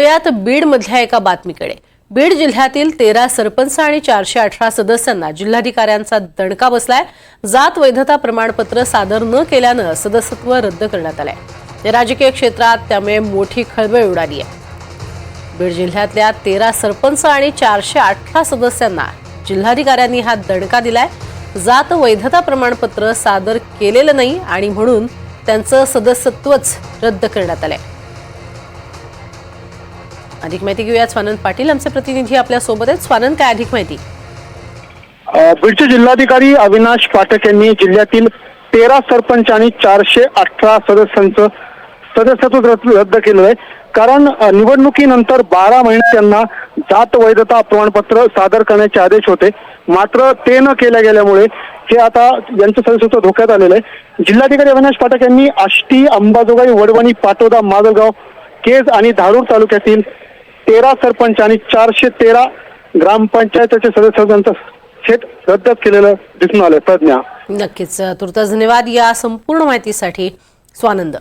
वळूयात बीड मधल्या एका बातमीकडे। बीड जिल्ह्यातील 13 सरपंच आणि 418 सदस्यांना जिल्हाधिकाऱ्यांचा दणका बसलाय। जात वैधता प्रमाणपत्र सादर न केल्याने सदस्यत्व रद्द करण्यात आलंय। राजकीय क्षेत्रात त्यामुळे मोठी खळबळ उडाली आहे। बीड जिल्ह्यातल्या 13 सरपंच आणि 418 सदस्यांना जिल्हाधिकाऱ्यांनी हा दणका दिलाय। जात वैधता प्रमाणपत्र सादर केलेलं नाही आणि म्हणून त्यांचं सदस्यत्वच रद्द करण्यात आलंय। अधिक माहिती घेऊया स्वानंद पाटील आमचे प्रतिनिधी आपल्या सोबत आहेत। स्वानंद, काय अधिक माहिती? बीडचे जिल्हाधिकारी अविनाश पाठक यांनी जिल्ह्यातील 13 सरपंच आणि 418 सदस्यांचं सदस्यत्व रद्द केलं आहे। कारण निवडणुकीनंतर 12 महिने त्यांना जात वैधता प्रमाणपत्र सादर करण्याचे आदेश होते, मात्र ते न केल्या गेल्यामुळे हे आता यांचं सदस्यत्व धोक्यात आलेलं आहे। जिल्हाधिकारी अविनाश पाठक यांनी आष्टी, अंबाजोगाई, वडवणी, पाटोदा, माजलगाव, केज आणि धारूर तालुक्यातील 13 सरपंच आणि 413 ग्रामपंचायतचे सदस्यांचं थेट रद्द केलेलं दिसून आलं। प्रज्ञा, नक्कीच तुर्तास धन्यवाद या संपूर्ण माहितीसाठी स्वानंद।